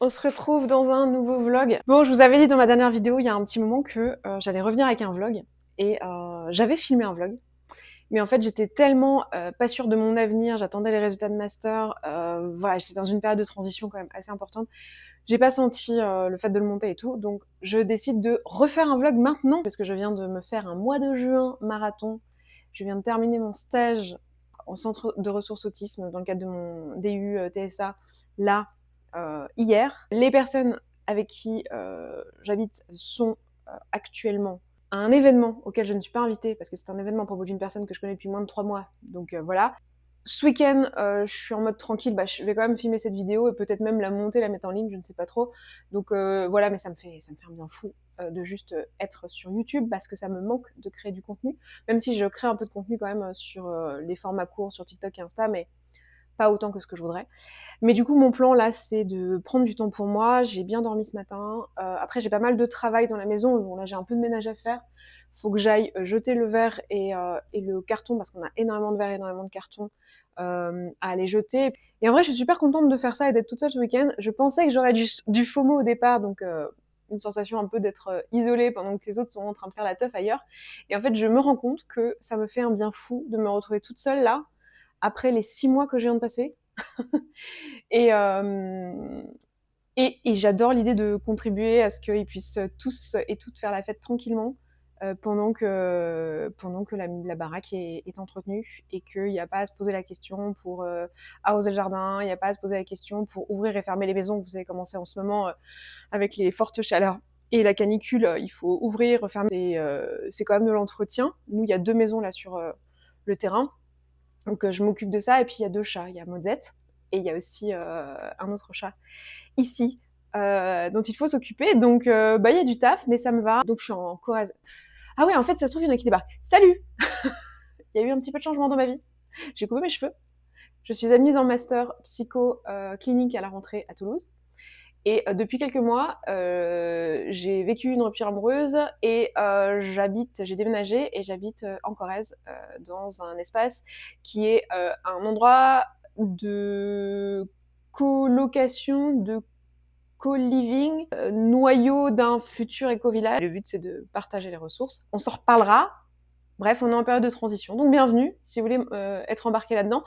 On se retrouve dans un nouveau vlog. Bon, je vous avais dit dans ma dernière vidéo, il y a un petit moment que j'allais revenir avec un vlog. Et j'avais filmé un vlog. Mais en fait, j'étais tellement pas sûre de mon avenir, j'attendais les résultats de master. Voilà, j'étais dans une période de transition quand même assez importante. J'ai pas senti le fait de le monter et tout. Donc, je décide de refaire un vlog maintenant. Parce que je viens de me faire un mois de juin marathon. Je viens de terminer mon stage en centre de ressources autisme dans le cadre de mon DU TSA là hier. Les personnes avec qui j'habite sont actuellement à un événement auquel je ne suis pas invitée parce que c'est un événement à propos d'une personne que je connais depuis moins de 3 mois. Donc voilà. Ce week-end, je suis en mode tranquille, je vais quand même filmer cette vidéo et peut-être même la monter, la mettre en ligne, je ne sais pas trop. Donc voilà, mais ça me fait un bien fou de juste être sur YouTube parce que ça me manque de créer du contenu. Même si je crée un peu de contenu quand même sur les formats courts sur TikTok et Insta, mais pas autant que ce que je voudrais. Mais du coup, mon plan là, c'est de prendre du temps pour moi. J'ai bien dormi ce matin. Après, j'ai pas mal de travail dans la maison. Bon, là, j'ai un peu de ménage à faire. Faut que j'aille jeter le verre et le carton parce qu'on a énormément de verre, énormément de carton à aller jeter. Et en vrai, je suis super contente de faire ça et d'être toute seule ce week-end. Je pensais que j'aurais du FOMO au départ, donc une sensation un peu d'être isolée pendant que les autres sont en train de faire la teuf ailleurs. Et en fait, je me rends compte que ça me fait un bien fou de me retrouver toute seule là, après les 6 mois que je viens de passer. et j'adore l'idée de contribuer à ce qu'ils puissent tous et toutes faire la fête tranquillement pendant que la baraque est entretenue et qu'il n'y a pas à se poser la question pour arroser le jardin, il n'y a pas à se poser la question pour ouvrir et fermer les maisons. Vous savez comment c'est en ce moment avec les fortes chaleurs et la canicule, il faut ouvrir, refermer. C'est quand même de l'entretien. Nous, il y a 2 maisons là sur le terrain. Donc je m'occupe de ça et puis il y a 2 chats, il y a Mozette et il y a aussi un autre chat ici dont il faut s'occuper. Donc il y a du taf mais ça me va. Donc je suis en Corrèze. Ah ouais, en fait ça se trouve il y en a qui débarquent. Salut. Il y a eu un petit peu de changement dans ma vie. J'ai coupé mes cheveux. Je suis admise en master psycho clinique à la rentrée à Toulouse. Et depuis quelques mois, j'ai vécu une rupture amoureuse et j'ai déménagé et j'habite en Corrèze, dans un espace qui est un endroit de colocation, de co-living, noyau d'un futur éco-village. Le but, c'est de partager les ressources. On s'en reparlera. Bref, on est en période de transition. Donc bienvenue, si vous voulez être embarqué là-dedans.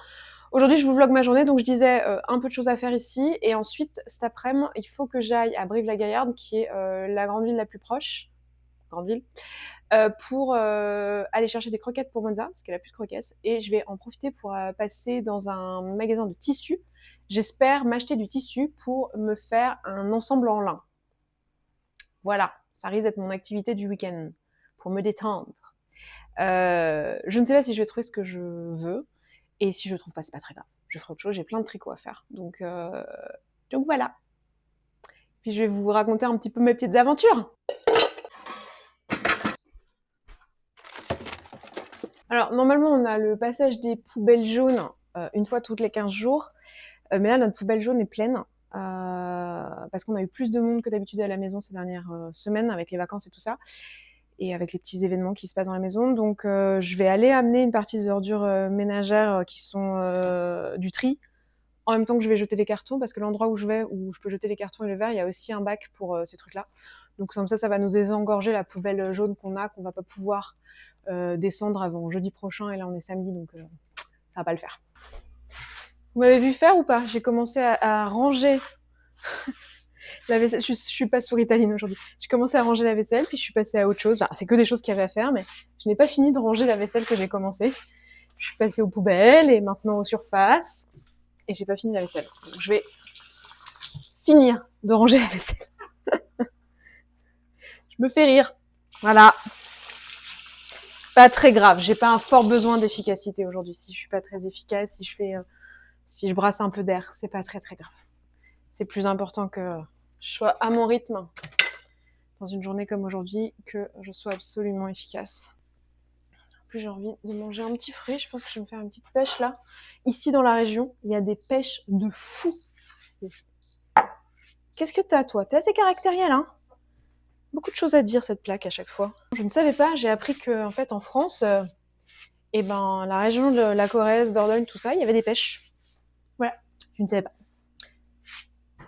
Aujourd'hui, je vous vlog ma journée, donc je disais un peu de choses à faire ici. Et ensuite, cet après-midi, il faut que j'aille à Brive-la-Gaillarde, qui est la grande ville la plus proche, pour aller chercher des croquettes pour Monza, parce qu'elle a plus de croquettes. Et je vais en profiter pour passer dans un magasin de tissus. J'espère m'acheter du tissu pour me faire un ensemble en lin. Voilà, ça risque d'être mon activité du week-end, pour me détendre. Je ne sais pas si je vais trouver ce que je veux. Et si je trouve pas, c'est pas très grave. Je ferai autre chose, j'ai plein de tricots à faire. Donc voilà. Puis je vais vous raconter un petit peu mes petites aventures. Alors, normalement, on a le passage des poubelles jaunes une fois toutes les 15 jours. Mais là, notre poubelle jaune est pleine. Parce qu'on a eu plus de monde que d'habitude à la maison ces dernières semaines avec les vacances et tout ça. Et avec les petits événements qui se passent dans la maison. Donc je vais aller amener une partie des ordures ménagères qui sont du tri, en même temps que je vais jeter les cartons, parce que l'endroit où je vais, où je peux jeter les cartons et le verre, il y a aussi un bac pour ces trucs-là. Donc comme ça va nous désengorger la poubelle jaune qu'on va pas pouvoir descendre avant jeudi prochain, et là on est samedi, donc ça va pas le faire. Vous m'avez vu faire ou pas? J'ai commencé à ranger la vaisselle. Je suis pas sur Italine aujourd'hui. J'ai commencé à ranger la vaisselle, puis je suis passée à autre chose. Enfin, c'est que des choses qu'il y avait à faire, mais je n'ai pas fini de ranger la vaisselle que j'ai commencé. Je suis passée aux poubelles et maintenant aux surfaces. Et j'ai pas fini la vaisselle. Donc, je vais finir de ranger la vaisselle. Je me fais rire. Voilà. Pas très grave. J'ai pas un fort besoin d'efficacité aujourd'hui. Si je suis pas très efficace, si je brasse un peu d'air, c'est pas très très grave. C'est plus important que je sois à mon rythme dans une journée comme aujourd'hui, que je sois absolument efficace. En plus, j'ai envie de manger un petit fruit. Je pense que je vais me faire une petite pêche là. Ici dans la région, il y a des pêches de fou. Qu'est-ce que t'as, toi? T'es assez caractériel, hein? Beaucoup de choses à dire, cette plaque, à chaque fois. Je ne savais pas, j'ai appris que, en fait, en France, la région de la Corrèze, Dordogne, tout ça, il y avait des pêches. Voilà, je ne savais pas.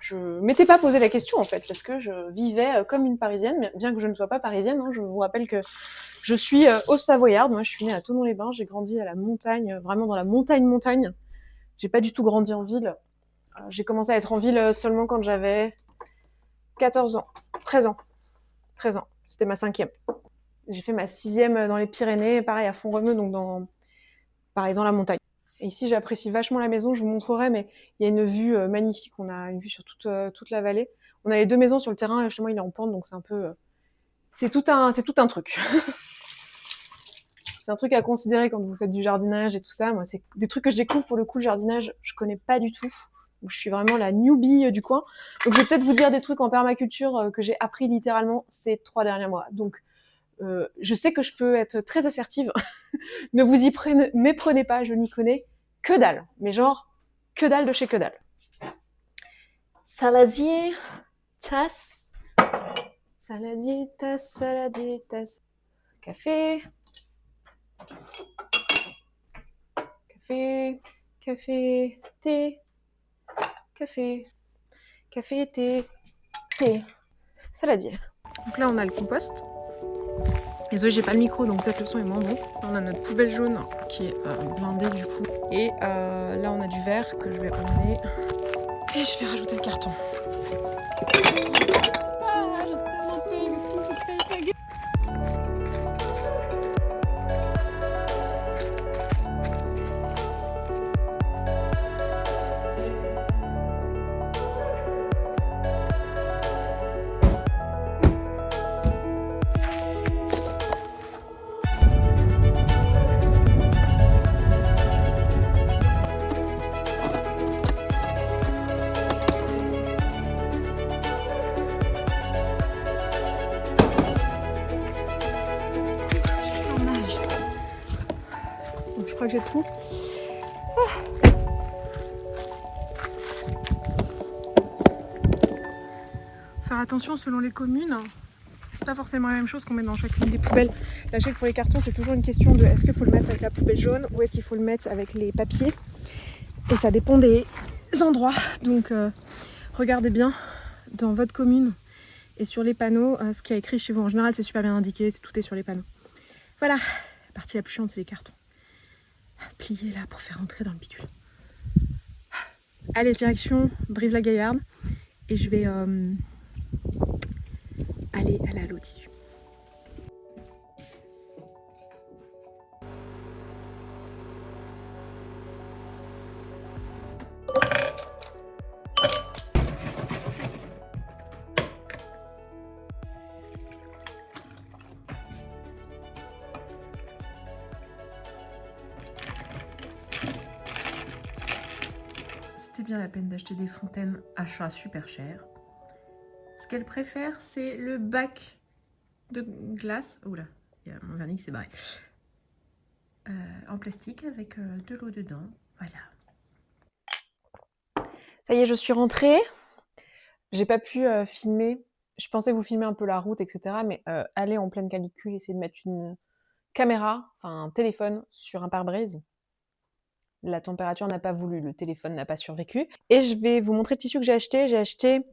je m'étais pas posé la question en fait, parce que je vivais comme une Parisienne, bien que je ne sois pas parisienne. Hein, je vous rappelle que je suis haute-savoyarde. Moi, je suis née à Thonon-les-Bains. J'ai grandi à la montagne, vraiment dans la montagne. J'ai pas du tout grandi en ville. J'ai commencé à être en ville seulement quand j'avais 14 ans, 13 ans. 13 ans. C'était ma 5e. J'ai fait ma 6e dans les Pyrénées, pareil à Font-Romeu, donc pareil dans la montagne. Et ici, j'apprécie vachement la maison, je vous montrerai, mais il y a une vue magnifique. On a une vue sur toute la vallée. On a les 2 maisons sur le terrain, et justement, il est en pente, donc c'est un peu... c'est tout un truc. C'est un truc à considérer quand vous faites du jardinage et tout ça. Moi, c'est des trucs que je découvre. Pour le coup, le jardinage, je connais pas du tout. Donc, je suis vraiment la newbie du coin. Donc, je vais peut-être vous dire des trucs en permaculture que j'ai appris littéralement ces 3 derniers mois. Donc, je sais que je peux être très assertive. Ne vous y méprenez pas, je n'y connais que dalle. Mais genre, que dalle de chez que dalle. Saladier, tasse. Saladier, tasse. Café. Café, thé. Café, thé. Saladier. Donc là, on a le compost. Désolé, j'ai pas le micro, donc peut-être le son est moins bon. Là, on a notre poubelle jaune qui est blindée du coup. Et là, on a du verre que je vais emmener. Et je vais rajouter le carton. Je crois que j'ai tout. Faire attention selon les communes. C'est pas forcément la même chose qu'on met dans chacune des poubelles. Là, je sais que pour les cartons, c'est toujours une question de est-ce qu'il faut le mettre avec la poubelle jaune ou est-ce qu'il faut le mettre avec les papiers. Et ça dépend des endroits. Donc, regardez bien dans votre commune et sur les panneaux ce qui est écrit chez vous. En général, c'est super bien indiqué, tout est sur les panneaux. Voilà, la partie la plus chiante, c'est les cartons. Plier là pour faire entrer dans le bidule. Allez, direction Brive-la-Gaillarde et je vais aller à la tissu. C'était bien la peine d'acheter des fontaines achat super cher. Ce qu'elle préfère, c'est le bac de glace. Oula, mon vernis qui s'est barré. En plastique avec de l'eau dedans. Voilà. Ça y est, je suis rentrée. J'ai pas pu filmer. Je pensais vous filmer un peu la route, etc. Mais aller en pleine canicule, essayer de mettre une caméra, enfin un téléphone sur un pare-brise. La température n'a pas voulu, le téléphone n'a pas survécu. Et je vais vous montrer le tissu que j'ai acheté. J'ai acheté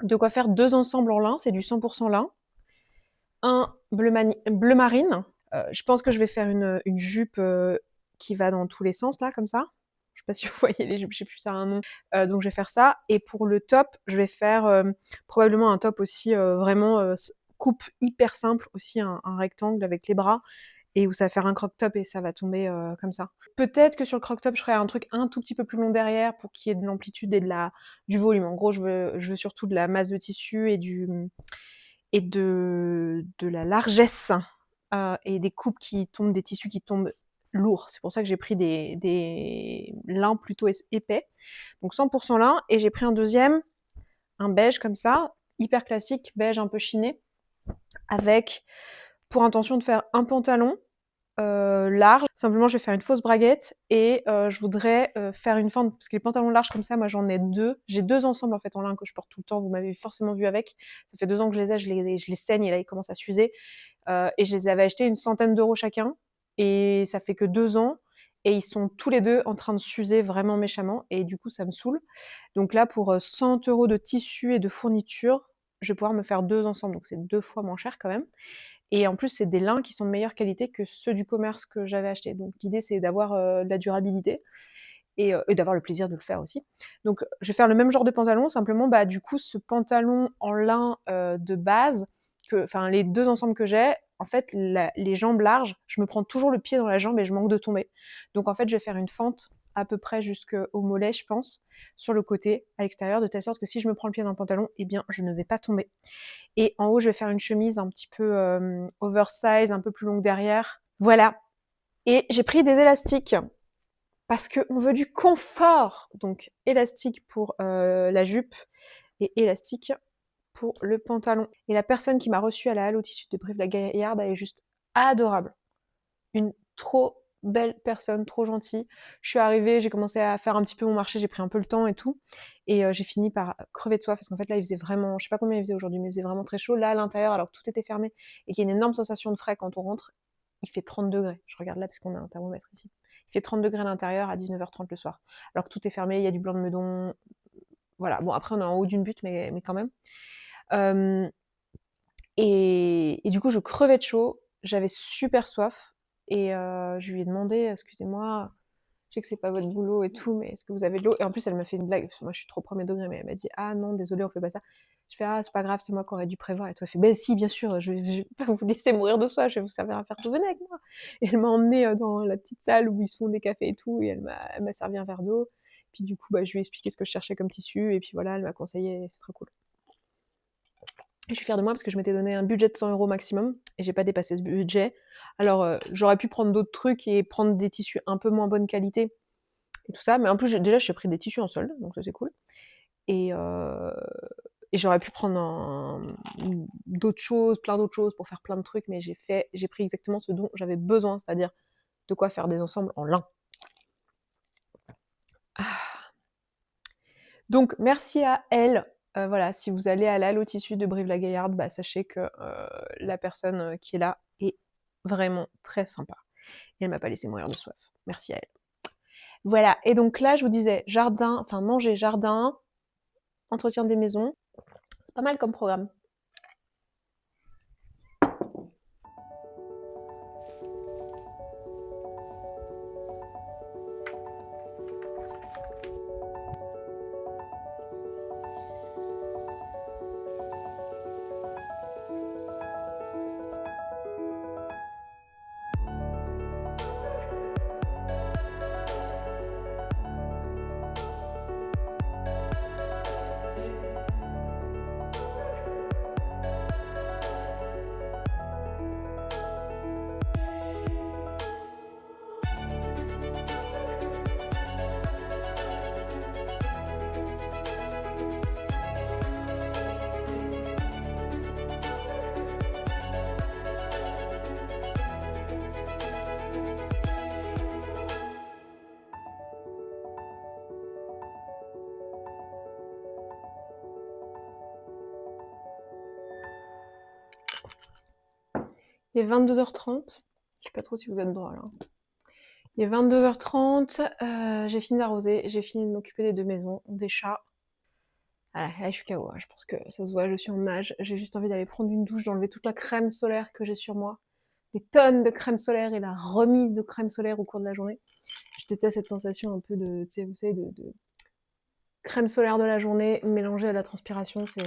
de quoi faire 2 ensembles en lin, c'est du 100% lin. Un bleu marine. Je pense que je vais faire une jupe qui va dans tous les sens, là, comme ça. Je sais pas si vous voyez les jupes, je sais plus ça a un nom. Donc je vais faire ça. Et pour le top, je vais faire probablement un top aussi vraiment coupe hyper simple, aussi un rectangle avec les bras. Et où ça va faire un croc-top et ça va tomber comme ça. Peut-être que sur le croc-top, je ferai un truc un tout petit peu plus long derrière pour qu'il y ait de l'amplitude et du volume. En gros, je veux surtout de la masse de tissu et de la largesse et des coupes qui tombent, des tissus qui tombent lourds. C'est pour ça que j'ai pris des lins plutôt épais. Donc 100% lin. Et j'ai pris un deuxième, un beige comme ça, hyper classique, beige un peu chiné, avec pour intention de faire un pantalon large. Simplement, je vais faire une fausse braguette et je voudrais faire une fente, parce que les pantalons larges comme ça, moi j'en ai 2. J'ai 2 ensembles en fait en lin que je porte tout le temps. Vous m'avez forcément vu avec. Ça fait 2 ans que je les ai, je les saigne et là ils commencent à s'user. Et je les avais achetés une centaine d'euros chacun. Et ça fait que 2 ans. et ils sont tous les 2 en train de s'user vraiment méchamment et du coup, ça me saoule. Donc là, pour 100 € de tissu et de fourniture, je vais pouvoir me faire 2 ensemble, donc c'est 2 fois moins cher quand même et en plus, c'est des lins qui sont de meilleure qualité que ceux du commerce que j'avais achetés. Donc l'idée, c'est d'avoir, de la durabilité et d'avoir le plaisir de le faire aussi. Donc je vais faire le même genre de pantalon, simplement, bah, du coup, ce pantalon en lin, de base, enfin les 2 ensembles que j'ai, en fait, les jambes larges, je me prends toujours le pied dans la jambe et je manque de tomber. Donc en fait, je vais faire une fente à peu près jusqu'au mollet, je pense, sur le côté, à l'extérieur, de telle sorte que si je me prends le pied dans le pantalon, eh bien, je ne vais pas tomber. Et en haut, je vais faire une chemise un petit peu oversize, un peu plus longue derrière. Voilà. Et j'ai pris des élastiques parce qu'on veut du confort. Donc élastique pour la jupe et élastique pour le pantalon. Et la personne qui m'a reçue à la halle au tissu de Brive-la-Gaillarde, elle est juste adorable. Une trop belle personne, trop gentille. Je suis arrivée, j'ai commencé à faire un petit peu mon marché, j'ai pris un peu le temps et tout. Et j'ai fini par crever de soif parce qu'en fait là, il faisait vraiment, je sais pas combien il faisait aujourd'hui, mais il faisait vraiment très chaud. Là, à l'intérieur, alors que tout était fermé et qu'il y a une énorme sensation de frais quand on rentre, il fait 30 degrés. Je regarde là parce qu'on a un thermomètre ici. Il fait 30 degrés à l'intérieur à 19h30 le soir. Alors que tout est fermé, il y a du blanc de meudon. Voilà, bon après on est en haut d'une butte, mais quand même. Et du coup, je crevais de chaud, j'avais super soif, et je lui ai demandé: «Excusez-moi, je sais que c'est pas votre boulot et tout, mais est-ce que vous avez de l'eau?» Et en plus, elle m'a fait une blague, parce que moi je suis trop premier degré, mais elle m'a dit: «Ah non, désolée, on fait pas ça». Je fais: «Ah, c'est pas grave, c'est moi qui aurais dû prévoir», et toi, elle fait: «Beh si, bien sûr, je vais pas vous laisser mourir de soif, je vais vous servir un verre d'eau, venez avec moi». Et elle m'a emmenée dans la petite salle où ils se font des cafés et tout, et elle m'a servi un verre d'eau. Puis du coup, bah, je lui ai expliqué ce que je cherchais comme tissu, et puis voilà, elle m'a conseillé, et c'est très cool. Et je suis fière de moi parce que je m'étais donné un budget de 100 € maximum et j'ai pas dépassé ce budget. Alors, j'aurais pu prendre d'autres trucs et prendre des tissus un peu moins bonne qualité et tout ça, mais en plus, j'ai pris des tissus en solde, donc ça c'est cool. Et, et j'aurais pu prendre d'autres choses, plein d'autres choses pour faire plein de trucs, mais j'ai pris exactement ce dont j'avais besoin, c'est-à-dire de quoi faire des ensembles en lin. Ah. Donc merci à elle. Voilà, si vous allez à l'Halle au tissu de Brive-la-Gaillarde, bah, sachez que la personne qui est là est vraiment très sympa. Et elle m'a pas laissé mourir de soif. Merci à elle. Voilà, et donc là, je vous disais jardin, enfin manger, jardin, entretien des maisons. C'est pas mal comme programme. Il est 22h30. Je sais pas trop si vous êtes droit là. Il est 22h30, j'ai fini d'arroser, j'ai fini de m'occuper des 2 maisons, des chats. Voilà, là je suis KO, je pense que ça se voit, je suis en nage. J'ai juste envie d'aller prendre une douche, d'enlever toute la crème solaire que j'ai sur moi. Des tonnes de crème solaire et la remise de crème solaire au cours de la journée. Je déteste cette sensation un peu de, tu sais, vous savez, de crème solaire de la journée mélangée à la transpiration, c'est...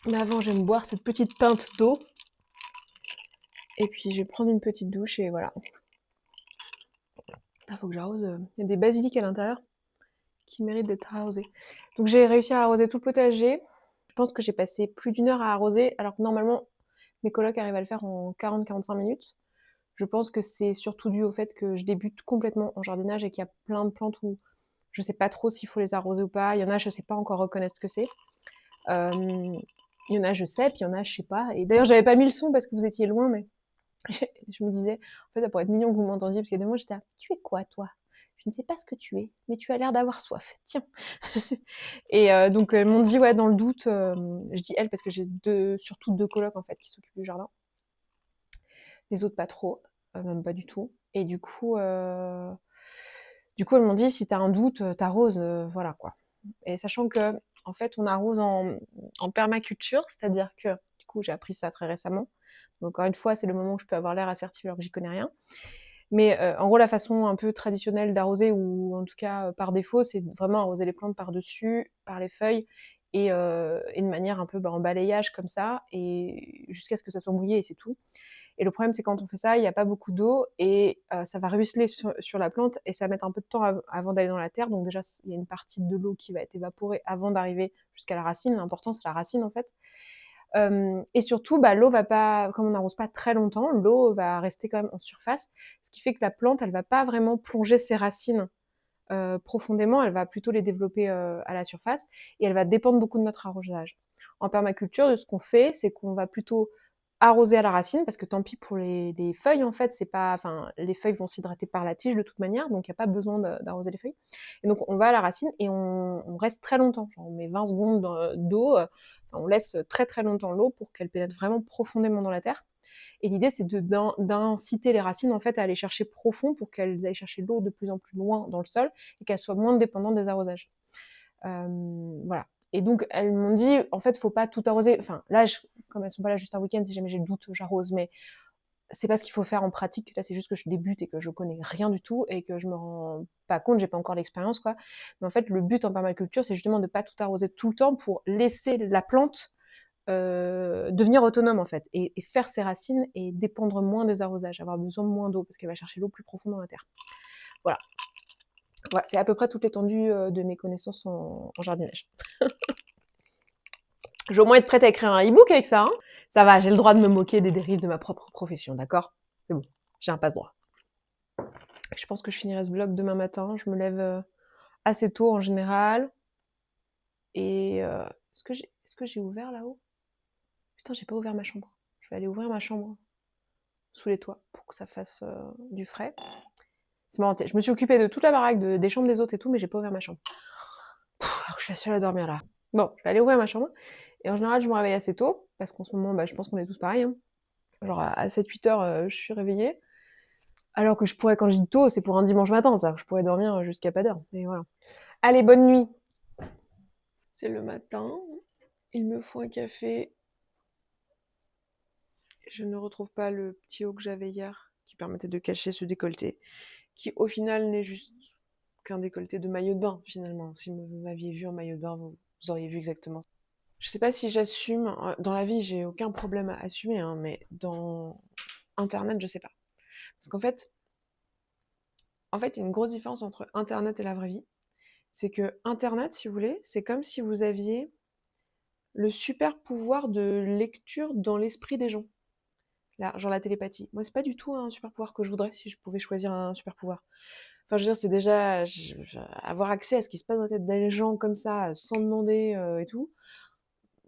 Mais avant, je vais me boire cette petite pinte d'eau. Et puis, je vais prendre une petite douche et voilà. Il faut que j'arrose. Il y a des basiliques à l'intérieur qui méritent d'être arrosés. Donc, j'ai réussi à arroser tout le potager. Je pense que j'ai passé plus d'1 heure à arroser, alors que normalement, mes colocs arrivent à le faire en 40-45 minutes. Je pense que c'est surtout dû au fait que je débute complètement en jardinage et qu'il y a plein de plantes où je sais pas trop s'il faut les arroser ou pas. Il y en a, je sais pas encore reconnaître ce que c'est. Il y en a, je sais, puis il y en a, je sais pas. Et d'ailleurs, j'avais pas mis le son parce que vous étiez loin, mais je me disais, en fait, ça pourrait être mignon que vous m'entendiez, parce qu'il y a des moments, j'étais là, tu es quoi, toi? Je ne sais pas ce que tu es, mais tu as l'air d'avoir soif. Tiens. Et donc, elles m'ont dit, ouais, dans le doute, je dis elles parce que j'ai surtout 2 colocs, en fait, qui s'occupent du jardin. les autres pas trop, même pas du tout. Et du coup elles m'ont dit: «Si tu as un doute, tu arroses, voilà quoi». Et sachant qu'en fait on arrose en permaculture, c'est-à-dire que du coup j'ai appris ça très récemment. Donc encore une fois, c'est le moment où je peux avoir l'air assertive alors que j'y connais rien. Mais en gros, la façon un peu traditionnelle d'arroser, ou en tout cas par défaut, c'est vraiment arroser les plantes par-dessus, par les feuilles, et de manière un peu en balayage comme ça, et jusqu'à ce que ça soit mouillé, et c'est tout. Et le problème, c'est quand on fait ça, il n'y a pas beaucoup d'eau, et ça va ruisseler sur la plante, et ça va mettre un peu de temps avant d'aller dans la terre. Donc déjà, il y a une partie de l'eau qui va être évaporée avant d'arriver jusqu'à la racine. L'important, c'est la racine en fait. Et surtout, l'eau va pas, comme on n'arrose pas très longtemps, l'eau va rester quand même en surface, ce qui fait que la plante, elle va pas vraiment plonger ses racines profondément, elle va plutôt les développer à la surface, et elle va dépendre beaucoup de notre arrosage. En permaculture, de ce qu'on fait, c'est qu'on va plutôt arroser à la racine, parce que tant pis pour les feuilles, en fait, c'est pas, enfin, les feuilles vont s'hydrater par la tige de toute manière, donc il n'y a pas besoin d'arroser les feuilles. Et donc on va à la racine et on reste très longtemps, genre on met 20 secondes d'eau, on laisse très très longtemps l'eau pour qu'elle pénètre vraiment profondément dans la terre. Et l'idée, c'est d'inciter les racines en fait à aller chercher profond, pour qu'elles aillent chercher l'eau de plus en plus loin dans le sol, et qu'elles soient moins dépendantes des arrosages. Voilà. Et donc elles m'ont dit, en fait, faut pas tout arroser. Enfin, là, comme elles sont pas là juste un week-end, si jamais j'ai le doute, j'arrose. Mais c'est pas ce qu'il faut faire en pratique. Là, c'est juste que je débute et que je connais rien du tout, et que je me rends pas compte, j'ai pas encore l'expérience, quoi. Mais en fait, le but en permaculture, c'est justement de pas tout arroser tout le temps, pour laisser la plante devenir autonome en fait, et faire ses racines et dépendre moins des arrosages, avoir besoin de moins d'eau, parce qu'elle va chercher l'eau plus profonde dans la terre. Voilà. Voilà, c'est à peu près toute l'étendue de mes connaissances en jardinage. Je vais au moins être prête à écrire un e-book avec ça. Hein. Ça va, j'ai le droit de me moquer des dérives de ma propre profession, d'accord? C'est bon, j'ai un passe-droit. Je pense que je finirai ce vlog demain matin. Je me lève assez tôt en général. Et est-ce que j'ai ouvert là-haut? Putain, j'ai pas ouvert ma chambre. Je vais aller ouvrir ma chambre sous les toits pour que ça fasse du frais. C'est marrant, je me suis occupée de toute la baraque, des chambres des autres et tout, mais j'ai pas ouvert ma chambre. Alors que je suis la seule à dormir là. Bon, je vais aller ouvrir ma chambre. Et en général, je me réveille assez tôt, parce qu'en ce moment, je pense qu'on est tous pareils. Hein. Genre à 7-8 heures, je suis réveillée. Alors que je pourrais, quand je dis tôt, c'est pour un dimanche matin, ça. Je pourrais dormir jusqu'à pas d'heure. Mais voilà. Allez, bonne nuit. C'est le matin. Il me faut un café. Je ne retrouve pas le petit haut que j'avais hier, qui permettait de cacher ce décolleté, qui au final n'est juste qu'un décolleté de maillot de bain, finalement. Si vous m'aviez vu en maillot de bain, vous auriez vu exactement. Je sais pas si j'assume. Dans la vie, j'ai aucun problème à assumer, hein, mais dans Internet, je sais pas. Parce qu'en fait, il y a une grosse différence entre Internet et la vraie vie. C'est que Internet, si vous voulez, c'est comme si vous aviez le super pouvoir de lecture dans l'esprit des gens. Là, genre la télépathie. Moi, c'est pas du tout un super pouvoir que je voudrais si je pouvais choisir un super pouvoir. Enfin, je veux dire, c'est déjà avoir accès à ce qui se passe dans la tête des gens comme ça, sans demander et tout.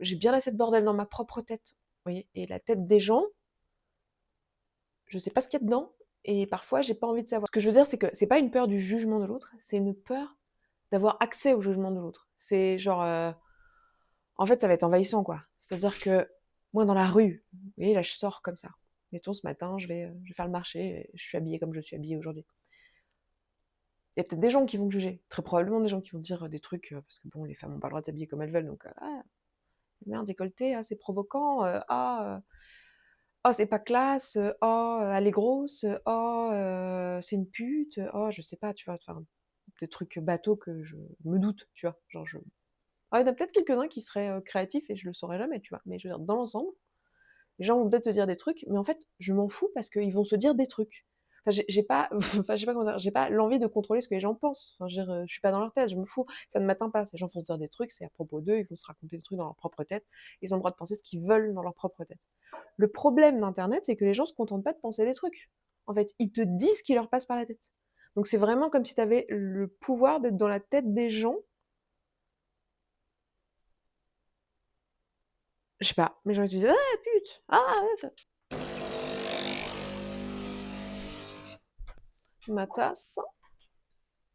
J'ai bien assez de bordel dans ma propre tête. Vous voyez, et la tête des gens, je sais pas ce qu'il y a dedans, et parfois j'ai pas envie de savoir. Ce que je veux dire, c'est que c'est pas une peur du jugement de l'autre, c'est une peur d'avoir accès au jugement de l'autre. C'est genre, en fait, ça va être envahissant, quoi. C'est-à-dire que moi, dans la rue, vous voyez, là, je sors comme ça. Mettons, ce matin, je vais faire le marché, et je suis habillée comme je suis habillée aujourd'hui. Il y a peut-être des gens qui vont me juger, très probablement des gens qui vont dire des trucs, parce que bon, les femmes n'ont pas le droit de s'habiller comme elles veulent, donc ah, merde, décolleté, ah, c'est provoquant, oh, c'est pas classe, oh, elle est grosse, oh, c'est une pute, oh, je sais pas, tu vois, enfin, des trucs bateaux que je me doute, tu vois, genre il y en a peut-être quelques-uns qui seraient créatifs et je le saurais jamais, tu vois, mais je veux dire, dans l'ensemble, les gens vont peut-être se dire des trucs, mais en fait, je m'en fous parce qu'ils vont se dire des trucs. Enfin, j'ai pas, enfin, je sais pas comment dire, j'ai pas l'envie de contrôler ce que les gens pensent. Enfin, je veux dire, je suis pas dans leur tête, je m'en fous, ça ne m'atteint pas. Ces gens vont se dire des trucs, c'est à propos d'eux, ils vont se raconter des trucs dans leur propre tête, ils ont le droit de penser ce qu'ils veulent dans leur propre tête. Le problème d'Internet, c'est que les gens se contentent pas de penser des trucs. En fait, ils te disent ce qui leur passe par la tête. Donc c'est vraiment comme si tu avais le pouvoir d'être dans la tête des gens. Je sais pas, mais gens ils te disent ah pute, ah ma tasse.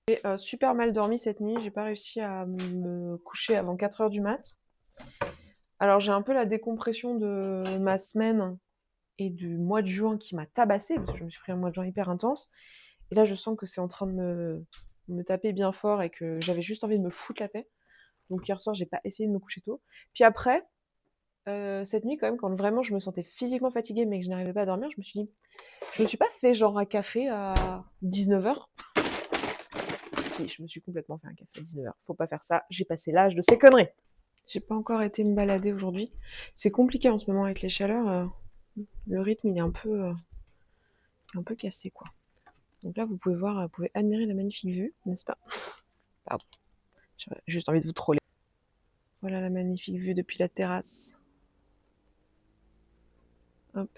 J'ai super mal dormi cette nuit, j'ai pas réussi à me coucher avant 4h du mat. Alors j'ai un peu la décompression de ma semaine et du mois de juin qui m'a tabassée, parce que je me suis pris un mois de juin hyper intense. Et là, je sens que c'est en train de me taper bien fort et que j'avais juste envie de me foutre la paix. Donc hier soir, j'ai pas essayé de me coucher tôt. Puis après, cette nuit quand même, quand vraiment je me sentais physiquement fatiguée, mais que je n'arrivais pas à dormir, je me suis dit: «Je me suis pas fait genre un café à 19h?» Si, je me suis complètement fait un café à 19h. Faut pas faire ça, j'ai passé l'âge de ces conneries. J'ai pas encore été me balader aujourd'hui. C'est compliqué en ce moment avec les chaleurs, le rythme il est un peu cassé quoi. Donc là, vous pouvez voir, vous pouvez admirer la magnifique vue, n'est-ce pas? Pardon, j'avais juste envie de vous troller. Voilà la magnifique vue depuis la terrasse. Hop.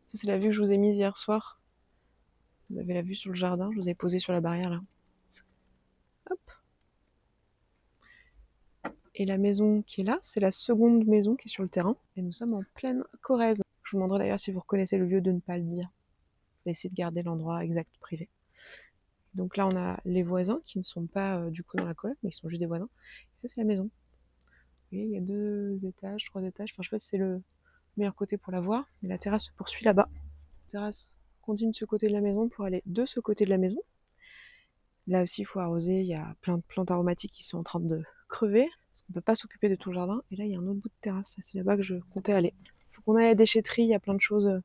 Ça, c'est la vue que je vous ai mise hier soir. Vous avez la vue sur le jardin, je vous ai posé sur la barrière là. Hop. Et la maison qui est là, c'est la seconde maison qui est sur le terrain. Et nous sommes en pleine Corrèze. Je vous demanderai d'ailleurs si vous reconnaissez le lieu de ne pas le dire. Je vais essayer de garder l'endroit exact privé. Donc là, on a les voisins qui ne sont pas du coup dans la coloc, mais ils sont juste des voisins. Et ça, c'est la maison. Vous voyez, il y a 2 étages, 3 étages. Enfin, je sais pas si c'est le meilleur côté pour la voir, mais la terrasse se poursuit là-bas. La terrasse continue de ce côté de la maison pour aller de ce côté de la maison. Là aussi, il faut arroser. Il y a plein de plantes aromatiques qui sont en train de crever, parce qu'on ne peut pas s'occuper de tout le jardin. Et là, il y a un autre bout de terrasse. C'est là-bas que je comptais aller. Il faut qu'on aille à la déchetterie. Il y a plein de choses.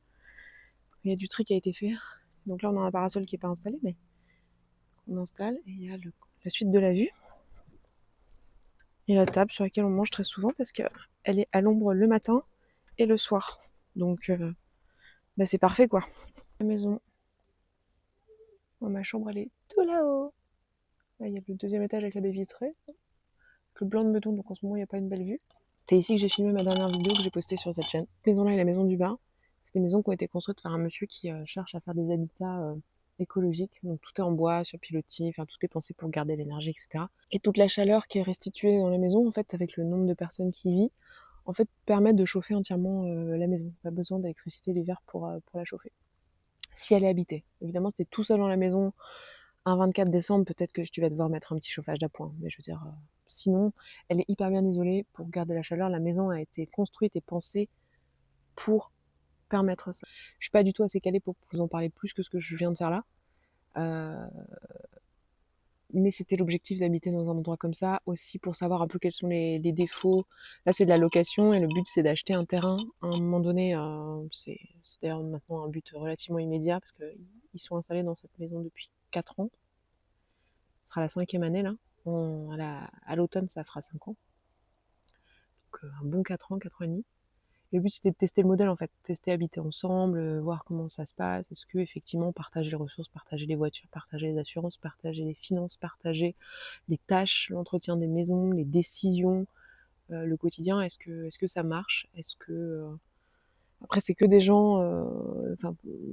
Il y a du tri qui a été fait. Donc là, on a un parasol qui n'est pas installé, mais on installe. Et il y a la suite de la vue. Et la table sur laquelle on mange très souvent, parce qu'elle est à l'ombre le matin et le soir. Donc, c'est parfait, quoi. La maison. Bon, ma chambre, elle est tout là-haut. Là, il y a le 2e étage avec la baie vitrée. Le blanc de Meudon, donc en ce moment, il n'y a pas une belle vue. C'est ici que j'ai filmé ma dernière vidéo que j'ai postée sur cette chaîne. Cette maison-là et la maison du bas, c'est des maisons qui ont été construites par un monsieur qui cherche à faire des habitats écologiques. Donc tout est en bois, sur pilotis, enfin tout est pensé pour garder l'énergie, etc. Et toute la chaleur qui est restituée dans la maison, en fait, avec le nombre de personnes qui y vivent, en fait, permet de chauffer entièrement la maison. Pas besoin d'électricité l'hiver pour la chauffer. Si elle est habitée. Évidemment, si t'es tout seul dans la maison, un 24 décembre, peut-être que tu vas devoir mettre un petit chauffage d'appoint. Mais je veux dire, sinon, elle est hyper bien isolée pour garder la chaleur. La maison a été construite et pensée pour permettre ça. Je suis pas du tout assez calée pour vous en parler plus que ce que je viens de faire là. Mais c'était l'objectif d'habiter dans un endroit comme ça, aussi pour savoir un peu quels sont les défauts. Là, c'est de la location et le but, c'est d'acheter un terrain. À un moment donné, c'est d'ailleurs maintenant un but relativement immédiat parce qu'ils sont installés dans cette maison depuis 4 ans. Ce sera la 5e année là. À l'automne, ça fera 5 ans. Donc un bon 4 ans, 4 ans et demi. Et le but, c'était de tester le modèle en fait, tester habiter ensemble, voir comment ça se passe. Est-ce que effectivement partager les ressources, partager les voitures, partager les assurances, partager les finances, partager les tâches, l'entretien des maisons, les décisions, le quotidien, est-ce que ça marche? Est-ce que après c'est que des gens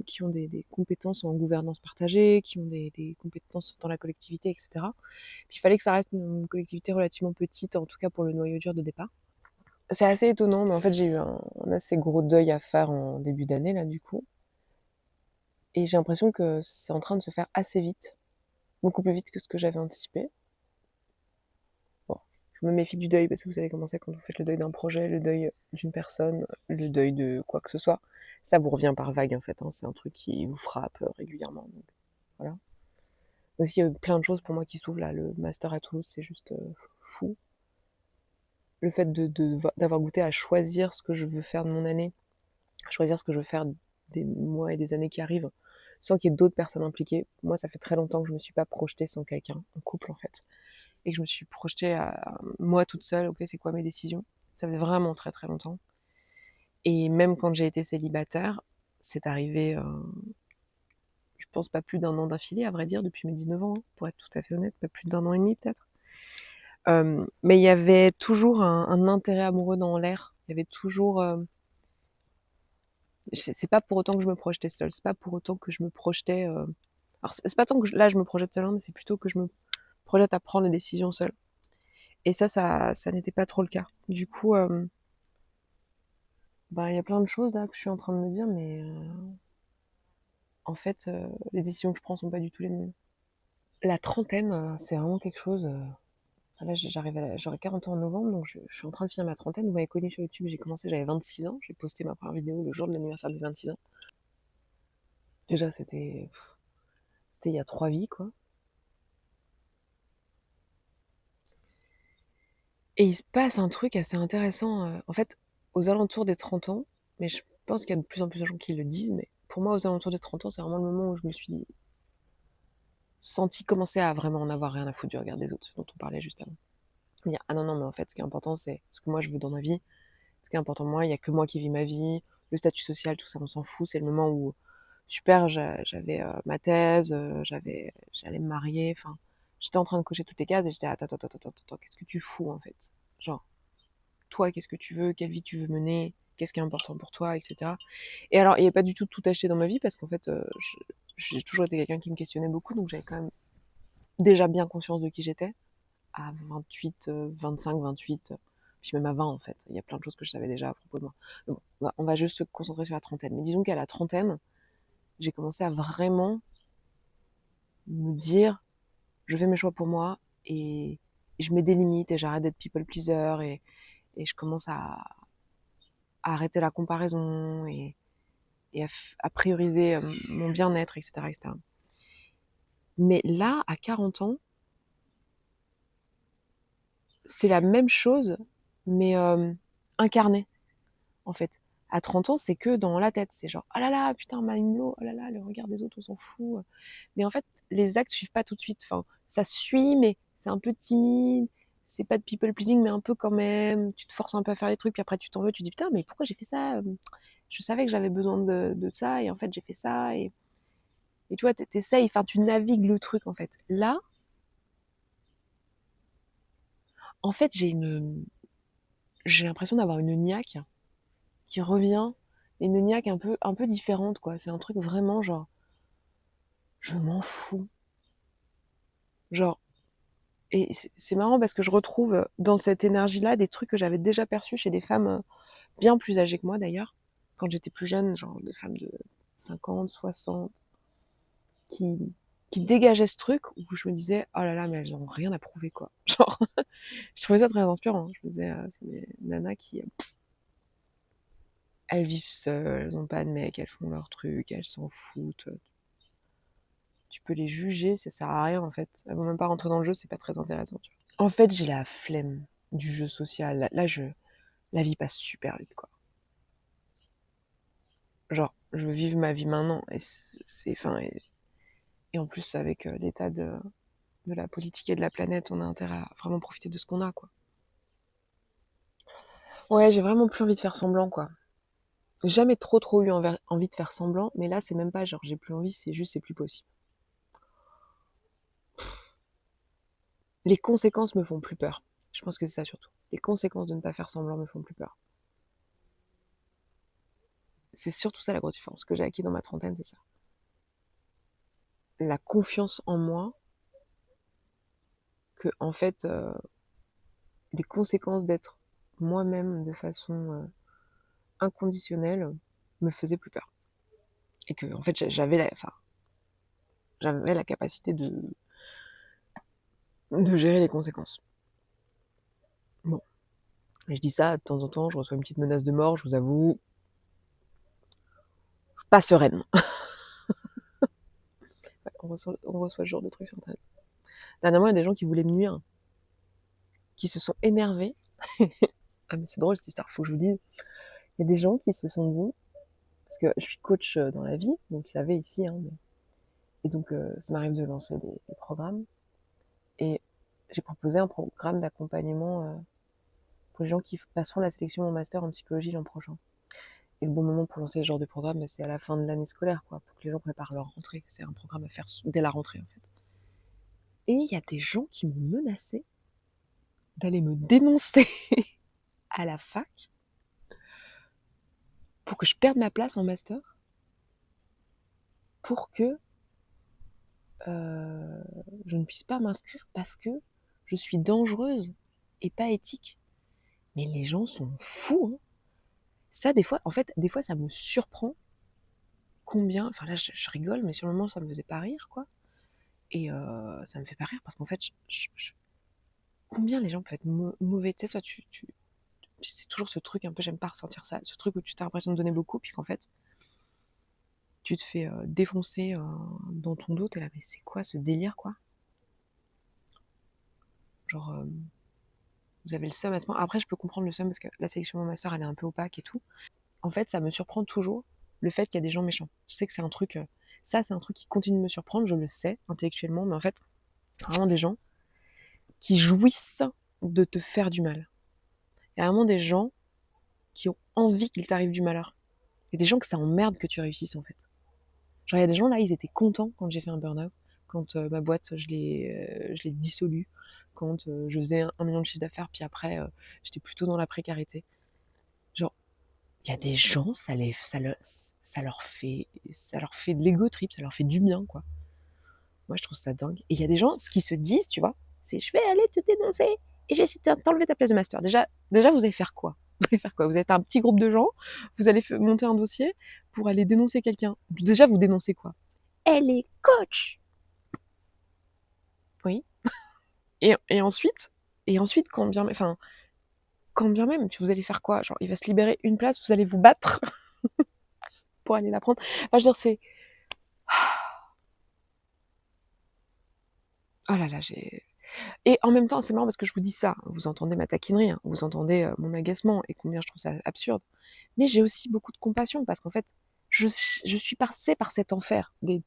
qui ont des compétences en gouvernance partagée, qui ont des compétences dans la collectivité, etc. Puis il fallait que ça reste une collectivité relativement petite, en tout cas pour le noyau dur de départ. C'est assez étonnant, mais en fait, j'ai eu un assez gros deuil à faire en début d'année, là, du coup. Et j'ai l'impression que c'est en train de se faire assez vite. Beaucoup plus vite que ce que j'avais anticipé. Bon, je me méfie du deuil, parce que vous savez comment c'est quand vous faites le deuil d'un projet, le deuil d'une personne, le deuil de quoi que ce soit. Ça vous revient par vague, en fait. Hein. C'est un truc qui vous frappe régulièrement. Donc, voilà. Aussi, il y a plein de choses pour moi qui s'ouvrent, là. Le master à Toulouse, c'est juste fou. Le fait d'avoir goûté à choisir ce que je veux faire de mon année, à choisir ce que je veux faire des mois et des années qui arrivent, sans qu'il y ait d'autres personnes impliquées. Moi, ça fait très longtemps que je me suis pas projetée sans quelqu'un, en couple en fait, et que je me suis projetée à moi toute seule, ok, c'est quoi mes décisions. Ça fait vraiment très très longtemps. Et même quand j'ai été célibataire, c'est arrivé, je pense pas plus d'1 an d'affilée, à vrai dire, depuis mes 19 ans, hein, pour être tout à fait honnête, pas plus d'1 an et demi peut-être. Mais il y avait toujours un intérêt amoureux dans l'air. Il y avait toujours c'est pas pour autant que je me projetais seule, c'est pas pour autant que je me projetais. Alors c'est pas tant que là je me projette seule, hein, mais c'est plutôt que je me projette à prendre les décisions seule. Et ça n'était pas trop le cas. Du coup, il y a plein de choses là que je suis en train de me dire, mais en fait, les décisions que je prends sont pas du tout les mêmes. La trentaine, c'est vraiment quelque chose. Là, j'aurai 40 ans en novembre, donc je suis en train de finir ma trentaine. Vous m'avez connue sur YouTube, j'ai commencé, j'avais 26 ans. J'ai posté ma première vidéo le jour de l'anniversaire de 26 ans. Déjà, c'était il y a 3 vies, quoi. Et il se passe un truc assez intéressant, en fait, aux alentours des 30 ans, mais je pense qu'il y a de plus en plus de gens qui le disent, mais pour moi, aux alentours des 30 ans, c'est vraiment le moment où je me suis sentie commencer à vraiment en avoir rien à foutre du regard des autres, dont on parlait juste avant. Me dire: «Ah non, non, mais en fait, ce qui est important, c'est ce que moi je veux dans ma vie. Ce qui est important pour moi, il y a que moi qui vis ma vie. Le statut social, tout ça, on s'en fout. C'est le moment où, super, j'avais ma thèse, j'allais me marier. Enfin, j'étais en train de cocher toutes les cases et j'étais: attends, attends, attends, attends, attends, qu'est-ce que tu fous en fait? Genre, toi, qu'est-ce que tu veux? Quelle vie tu veux mener? Qu'est-ce qui est important pour toi, etc. Et alors, il n'y a pas du tout acheté dans ma vie parce qu'en fait, j'ai toujours été quelqu'un qui me questionnait beaucoup, donc j'avais quand même déjà bien conscience de qui j'étais à 28, 25, 28, puis même à 20 en fait. Il y a plein de choses que je savais déjà à propos de moi. Mais bon, on va juste se concentrer sur la trentaine. Mais disons qu'à la trentaine, j'ai commencé à vraiment me dire, je fais mes choix pour moi et je mets des limites et j'arrête d'être people pleaser et je commence à arrêter la comparaison et à prioriser mon bien-être, etc., etc. Mais là, à 40 ans, c'est la même chose, mais incarnée. En fait. À 30 ans, c'est que dans la tête. C'est genre, ah là là, putain, Maïmlo, oh là là, le regard des autres, on s'en fout. Mais en fait, les actes suivent pas tout de suite. Enfin, ça suit, mais c'est un peu timide. C'est pas de people pleasing, mais un peu quand même. Tu te forces un peu à faire les trucs, puis après tu t'en veux, tu dis putain, mais pourquoi j'ai fait ça? Je savais que j'avais besoin de ça, et en fait j'ai fait ça. Et tu vois, t'essayes, enfin, tu navigues le truc en fait. Là, en fait, j'ai l'impression d'avoir une niaque qui revient, une niaque un peu différente, quoi. C'est un truc vraiment genre, je m'en fous. Genre, et c'est marrant parce que je retrouve dans cette énergie-là des trucs que j'avais déjà perçus chez des femmes bien plus âgées que moi d'ailleurs, quand j'étais plus jeune, genre des femmes de 50, 60, qui, qui dégageaient ce truc où je me disais, oh là là, mais elles n'ont rien à prouver, quoi. Genre, je trouvais ça très inspirant. Je me disais, c'est des nanas qui, elles vivent seules, elles n'ont pas de mec, elles font leur truc, elles s'en foutent. Tu peux les juger, ça sert à rien en fait. Elles vont même pas rentrer dans le jeu, c'est pas très intéressant. Tu vois. En fait, j'ai la flemme du jeu social. Là, la vie passe super vite, quoi. Genre, je veux vivre ma vie maintenant. Enfin, et en plus, avec l'état de la politique et de la planète, on a intérêt à vraiment profiter de ce qu'on a, quoi. Ouais, j'ai vraiment plus envie de faire semblant, quoi. J'ai jamais trop eu envie de faire semblant, mais là, c'est même pas genre j'ai plus envie, c'est juste c'est plus possible. Les conséquences me font plus peur. Je pense que c'est ça surtout. Les conséquences de ne pas faire semblant me font plus peur. C'est surtout ça la grosse différence. Ce que j'ai acquis dans ma trentaine, c'est ça. La confiance en moi, que en fait, les conséquences d'être moi-même de façon inconditionnelle me faisaient plus peur. Et que en fait, j'avais la capacité de gérer les conséquences. Bon. Et je dis ça, de temps en temps, je reçois une petite menace de mort, je vous avoue, je suis pas sereine. Ouais, on reçoit ce genre de trucs sur Internet. Dernièrement, il y a des gens qui voulaient me nuire, qui se sont énervés. Ah, mais c'est drôle cette histoire, faut que je vous dise. Il y a des gens qui se sont dit, parce que je suis coach dans la vie, donc vous savez ici, hein, et donc ça m'arrive de lancer des programmes, et j'ai proposé un programme d'accompagnement pour les gens qui passeront la sélection en master en psychologie l'an prochain. Et le bon moment pour lancer ce genre de programme, c'est à la fin de l'année scolaire, quoi, pour que les gens préparent leur rentrée. C'est un programme à faire dès la rentrée, en fait. Et il y a des gens qui m'ont menacé d'aller me dénoncer à la fac pour que je perde ma place en master, pour que je ne puisse pas m'inscrire parce que je suis dangereuse et pas éthique. Mais les gens sont fous, hein. Ça, des fois, en fait, des fois, ça me surprend combien. Enfin, là, je rigole, mais sur le moment, ça me faisait pas rire, quoi. Et ça me fait pas rire parce qu'en fait, combien les gens peuvent être mauvais. Tu sais, toi, c'est toujours ce truc un peu, j'aime pas ressentir ça, ce truc où tu t'as l'impression de donner beaucoup, puis qu'en fait, tu te fais défoncer dans ton dos, t'es là, mais c'est quoi ce délire, quoi? Genre, vous avez le seum à ce moment. Après, je peux comprendre le seum parce que la sélection de ma soeur, elle est un peu opaque et tout. En fait, ça me surprend toujours le fait qu'il y a des gens méchants. Je sais que c'est un truc, ça, c'est un truc qui continue de me surprendre, je le sais intellectuellement, mais en fait, vraiment des gens qui jouissent de te faire du mal. Il y a vraiment des gens qui ont envie qu'il t'arrive du malheur. Il y a des gens que ça emmerde que tu réussisses, en fait. Genre, il y a des gens là, ils étaient contents quand j'ai fait un burn-out, quand ma boîte, je l'ai dissolue, quand je faisais 1 million de chiffre d'affaires, puis après, j'étais plutôt dans la précarité. Genre, il y a des gens, ça leur fait de l'ego trip, ça leur fait du bien, quoi. Moi, je trouve ça dingue. Et il y a des gens, ce qu'ils se disent, tu vois, c'est je vais aller te dénoncer et je vais essayer de t'enlever ta place de master. Déjà, vous allez faire quoi? Vous allez faire quoi? Vous êtes un petit groupe de gens, vous allez monter un dossier pour aller dénoncer quelqu'un. Déjà, vous dénoncez quoi? Elle est coach. Oui. Et ensuite, quand bien même, vous allez faire quoi? Genre, il va se libérer une place, vous allez vous battre pour aller la prendre. Enfin, je veux dire, c'est. Oh là là, j'ai. Et en même temps, c'est marrant parce que je vous dis ça, vous entendez ma taquinerie, hein, vous entendez mon agacement et combien je trouve ça absurde. Mais j'ai aussi beaucoup de compassion parce qu'en fait, je suis passée par cet enfer des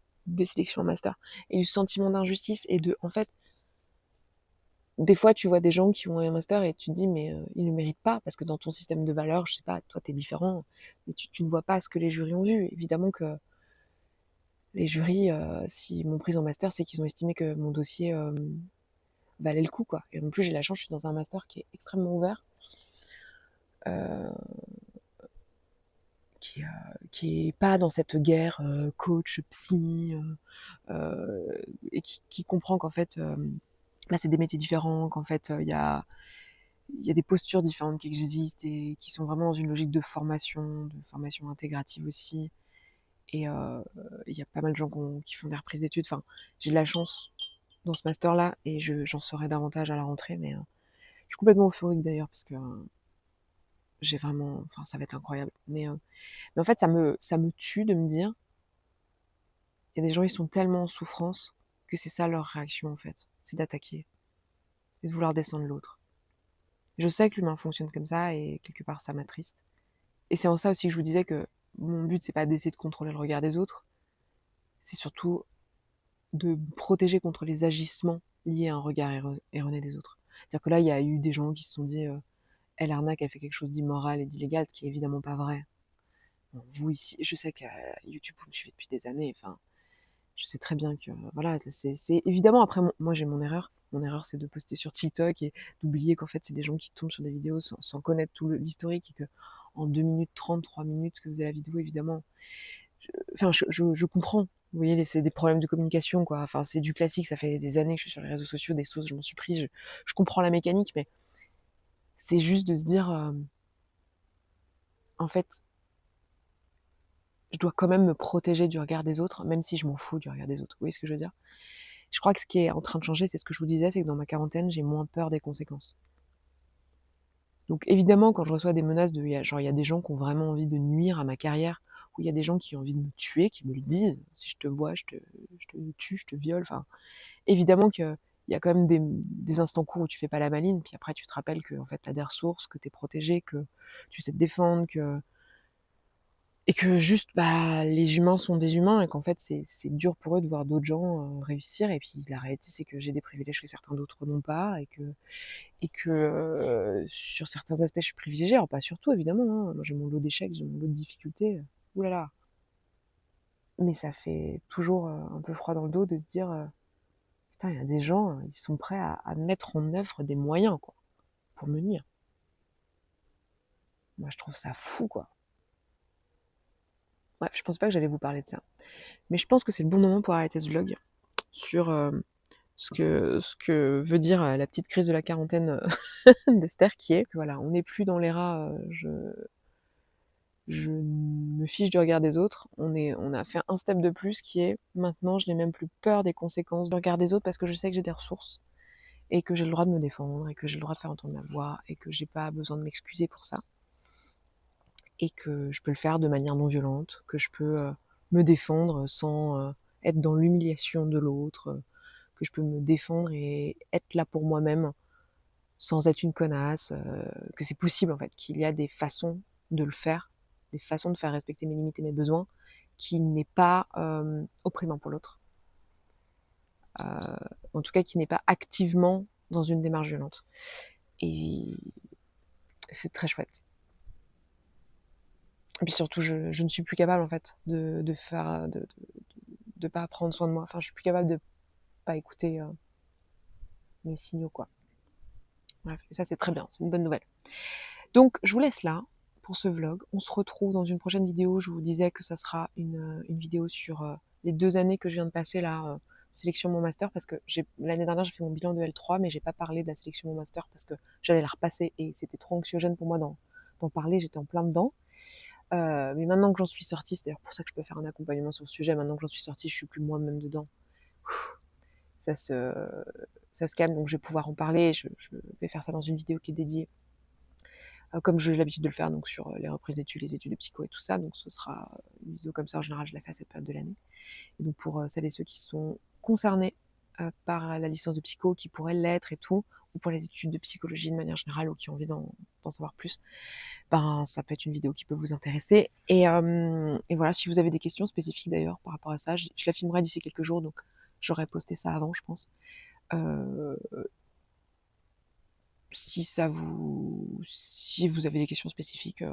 sélections en master et du sentiment d'injustice et de, en fait, des fois, tu vois des gens qui ont un master et tu te dis, mais ils ne méritent pas parce que dans ton système de valeurs, je sais pas, toi, t'es différent, mais tu ne vois pas ce que les jurys ont vu. Évidemment que les jurys, s'ils m'ont prise en master, c'est qu'ils ont estimé que mon dossier valait le coup, quoi. Et en plus, j'ai la chance, je suis dans un master qui est extrêmement ouvert, euh, qui est pas dans cette guerre coach, psy, et qui comprend qu'en fait, là, c'est des métiers différents, qu'en fait, il y a des postures différentes qui existent et qui sont vraiment dans une logique de formation intégrative aussi. Et il y a pas mal de gens qui font des reprises d'études. Enfin, j'ai de la chance dans ce master-là et j'en saurai davantage à la rentrée, mais je suis complètement euphorique d'ailleurs parce que j'ai vraiment, enfin, ça va être incroyable. Mais en fait, ça me tue de me dire, il y a des gens, ils sont tellement en souffrance que c'est ça leur réaction en fait, c'est d'attaquer et de vouloir descendre l'autre. Je sais que l'humain fonctionne comme ça et quelque part ça m'attriste. Et c'est en ça aussi que je vous disais que mon but c'est pas d'essayer de contrôler le regard des autres, c'est surtout de me protéger contre les agissements liés à un regard erroné des autres. C'est-à-dire que là, il y a eu des gens qui se sont dit elle arnaque, elle fait quelque chose d'immoral et d'illégal, ce qui est évidemment pas vrai. Bon, vous ici, je sais que YouTube, vous me suivez depuis des années, enfin, je sais très bien que voilà, c'est évidemment après moi j'ai mon erreur. Mon erreur c'est de poster sur TikTok et d'oublier qu'en fait c'est des gens qui tombent sur des vidéos sans connaître tout l'historique et que en 2 minutes 30, 3 minutes que vous avez la vidéo évidemment. Enfin je comprends. Vous voyez, c'est des problèmes de communication quoi. Enfin c'est du classique, ça fait des années que je suis sur les réseaux sociaux, des sauces, je m'en suis prise, je comprends la mécanique, mais c'est juste de se dire en fait je dois quand même me protéger du regard des autres, même si je m'en fous du regard des autres. Vous voyez ce que je veux dire? Je crois que ce qui est en train de changer, c'est ce que je vous disais, c'est que dans ma quarantaine, j'ai moins peur des conséquences. Donc évidemment, quand je reçois des menaces genre il y a des gens qui ont vraiment envie de nuire à ma carrière, ou il y a des gens qui ont envie de me tuer, qui me le disent, si je te vois, je te tue, je te viole, enfin, évidemment qu'il y a quand même des instants courts où tu fais pas la maline, puis après tu te rappelles que en fait t'as des ressources, que t'es protégé, que tu sais te défendre, et que juste bah les humains sont des humains et qu'en fait c'est dur pour eux de voir d'autres gens réussir et puis la réalité c'est que j'ai des privilèges que certains d'autres n'ont pas et que sur certains aspects je suis privilégiée, alors pas sur tout évidemment, hein. Moi j'ai mon lot d'échecs, j'ai mon lot de difficultés, oulala, mais ça fait toujours un peu froid dans le dos de se dire putain il y a des gens ils sont prêts à mettre en œuvre des moyens quoi pour me nuire. Moi je trouve ça fou quoi. Bref, je pense pas que j'allais vous parler de ça, mais je pense que c'est le bon moment pour arrêter ce vlog sur ce que veut dire la petite crise de la quarantaine d'Esther, qui est que voilà, on n'est plus dans les rats, je me fiche du regard des autres. On a fait un step de plus qui est maintenant, je n'ai même plus peur des conséquences du regard des autres parce que je sais que j'ai des ressources et que j'ai le droit de me défendre, et que j'ai le droit de faire entendre ma voix, et que j'ai pas besoin de m'excuser pour ça, et que je peux le faire de manière non violente, que je peux me défendre sans être dans l'humiliation de l'autre, que je peux me défendre et être là pour moi-même sans être une connasse, que c'est possible en fait, qu'il y a des façons de le faire, des façons de faire respecter mes limites et mes besoins, qui n'est pas opprimant pour l'autre. En tout cas, qui n'est pas activement dans une démarche violente. Et c'est très chouette. Et puis surtout, je ne suis plus capable en fait de faire, de pas prendre soin de moi. Enfin, je suis plus capable de pas écouter mes signaux, quoi. Bref, et ça c'est très bien, c'est une bonne nouvelle. Donc, je vous laisse là pour ce vlog. On se retrouve dans une prochaine vidéo. Je vous disais que ça sera une vidéo sur les 2 années que je viens de passer là, sélection mon master, parce que l'année dernière j'ai fait mon bilan de L3, mais j'ai pas parlé de la sélection mon master parce que j'allais la repasser et c'était trop anxiogène pour moi d'en parler, j'étais en plein dedans. Mais maintenant que j'en suis sortie, c'est d'ailleurs pour ça que je peux faire un accompagnement sur le sujet, maintenant que j'en suis sortie, je suis plus moi-même dedans. Ça se calme, donc je vais pouvoir en parler. Je vais faire ça dans une vidéo qui est dédiée, comme j'ai l'habitude de le faire, donc sur les reprises d'études, les études de psycho et tout ça. Donc ce sera une vidéo comme ça, en général je la fais à cette période de l'année. Et donc pour celles et ceux qui sont concernés par la licence de psycho, qui pourraient l'être et tout, ou pour les études de psychologie de manière générale, ou qui ont envie d'en savoir plus, ben ça peut être une vidéo qui peut vous intéresser. Et voilà, si vous avez des questions spécifiques d'ailleurs par rapport à ça, je la filmerai d'ici quelques jours, donc j'aurai posté ça avant, je pense. Si vous avez des questions spécifiques,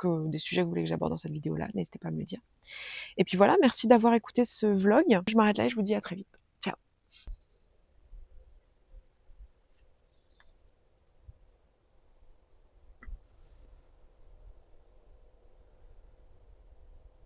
des sujets que vous voulez que j'aborde dans cette vidéo-là, n'hésitez pas à me le dire. Et puis voilà, merci d'avoir écouté ce vlog. Je m'arrête là et je vous dis à très vite.